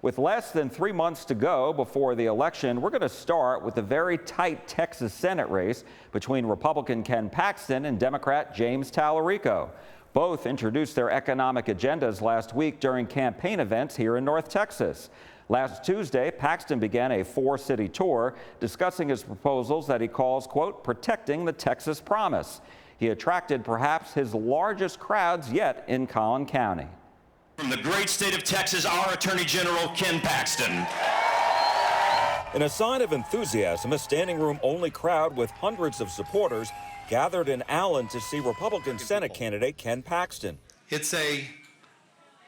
With less than 3 months to go before the election, we're going to start with a very tight Texas Senate race between Republican Ken Paxton and Democrat James Talarico. Both introduced their economic agendas last week during campaign events here in North Texas. Last Tuesday, Paxton began a 4-city tour discussing his proposals that he calls, quote, protecting the Texas promise. He attracted perhaps his largest crowds yet in Collin County. From the great state of Texas, our Attorney General, Ken Paxton. In a sign of enthusiasm, a standing room only crowd with hundreds of supporters gathered in Allen to see Republican Senate candidate Ken Paxton. It's a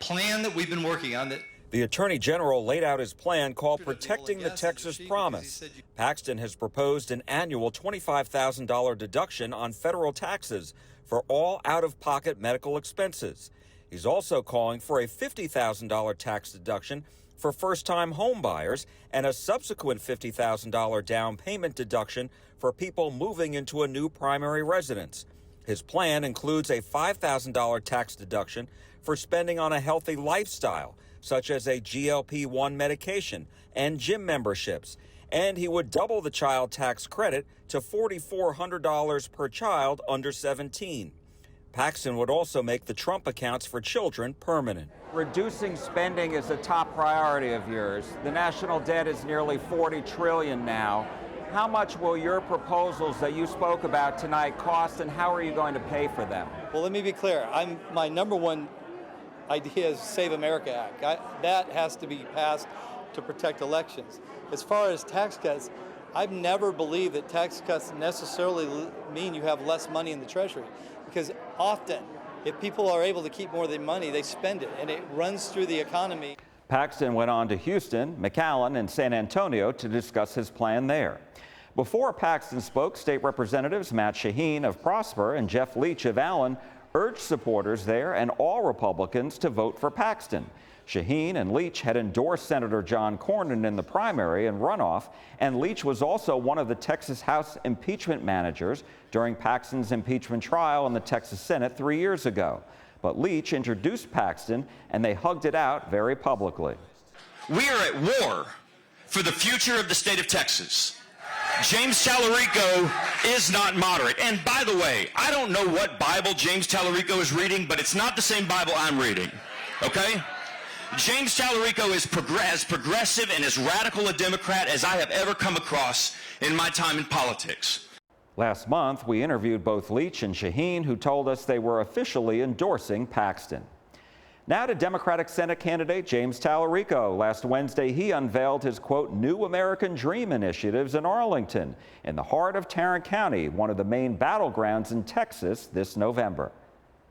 plan that we've been working on that. The Attorney General laid out his plan called Protecting the Texas Promise. Paxton has proposed an annual $25,000 deduction on federal taxes for all out-of-pocket medical expenses. He's also calling for a $50,000 tax deduction for first-time home buyers and a subsequent $50,000 down payment deduction for people moving into a new primary residence. His plan includes a $5,000 tax deduction for spending on a healthy lifestyle, such as a GLP-1 medication and gym memberships. And he would double the child tax credit to $4,400 per child under 17. Paxton would also make the Trump accounts for children permanent. Reducing spending is a top priority of yours. The national debt is nearly $40 trillion now. How much will your proposals that you spoke about tonight cost, and how are you going to pay for them? Well, let me be clear. My number one idea is Save America Act. That has to be passed to protect elections. As far as tax cuts, I've never believed that tax cuts necessarily mean you have less money in the Treasury, because often, if people are able to keep more of their money, they spend it, and it runs through the economy. Paxton went on to Houston, McAllen, and San Antonio to discuss his plan there. Before Paxton spoke, state representatives Matt Shaheen of Prosper and Jeff Leach of Allen urged supporters there and all Republicans to vote for Paxton. Shaheen and Leach had endorsed Senator John Cornyn in the primary and runoff, and Leach was also one of the Texas House impeachment managers during Paxton's impeachment trial in the Texas Senate 3 years ago. But Leach introduced Paxton, and they hugged it out very publicly. We are at war for the future of the state of Texas. James Talarico is not moderate. And by the way, I don't know what Bible James Talarico is reading, but it's not the same Bible I'm reading, okay? James Talarico is as progressive and as radical a Democrat as I have ever come across in my time in politics. Last month, we interviewed both Leach and Shaheen, who told us they were officially endorsing Paxton. Now to Democratic Senate candidate James Talarico. Last Wednesday, he unveiled his, quote, New American Dream initiatives in Arlington, in the heart of Tarrant County, one of the main battlegrounds in Texas this November.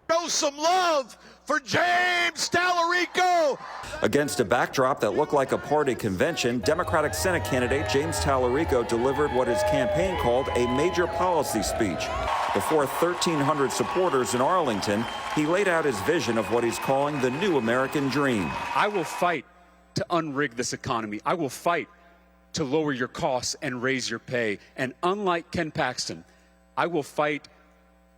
Show some love for James Talarico. Against a backdrop that looked like a party convention, Democratic Senate candidate James Talarico delivered what his campaign called a major policy speech. Before 1,300 supporters in Arlington, he laid out his vision of what he's calling the New American Dream. I will fight to unrig this economy. I will fight to lower your costs and raise your pay. And unlike Ken Paxton, I will fight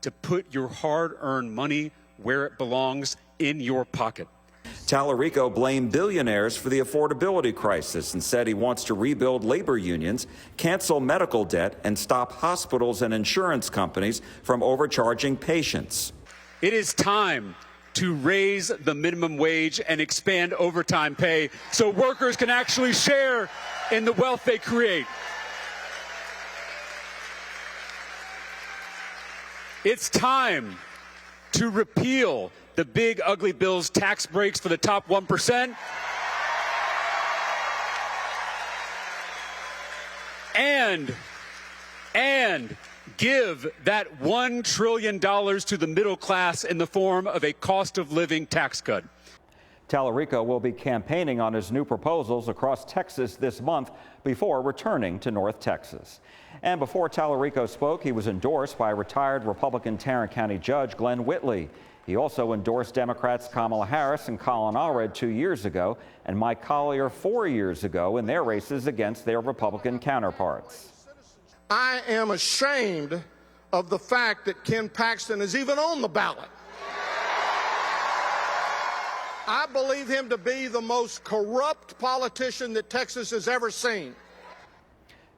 to put your hard-earned money where it belongs, in your pocket. Talarico blamed billionaires for the affordability crisis and said he wants to rebuild labor unions, cancel medical debt, and stop hospitals and insurance companies from overcharging patients. It is time to raise the minimum wage and expand overtime pay so workers can actually share in the wealth they create. It's time to repeal the big ugly bill's tax breaks for the top 1%. And give that $1 trillion to the middle class in the form of a cost of living tax cut. Talarico will be campaigning on his new proposals across Texas this month before returning to North Texas. And before Talarico spoke, he was endorsed by retired Republican Tarrant County Judge Glenn Whitley. He also endorsed Democrats Kamala Harris and Colin Allred 2 years ago and Mike Collier 4 years ago in their races against their Republican counterparts. I am ashamed of the fact that Ken Paxton is even on the ballot. I believe him to be the most corrupt politician that Texas has ever seen.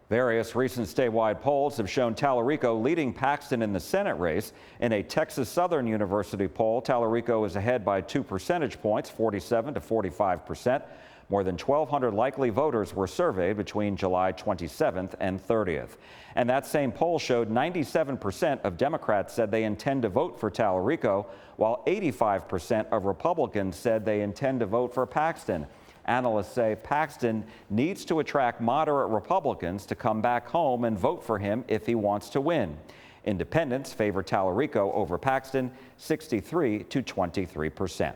Various recent statewide polls have shown Talarico leading Paxton in the Senate race. In a Texas Southern University poll, Talarico is ahead by 2 percentage points, 47 to 45%. More than 1,200 likely voters were surveyed between July 27th and 30th. And that same poll showed 97% of Democrats said they intend to vote for Talarico, while 85% of Republicans said they intend to vote for Paxton. Analysts say Paxton needs to attract moderate Republicans to come back home and vote for him if he wants to win. Independents favor Talarico over Paxton, 63 to 23%.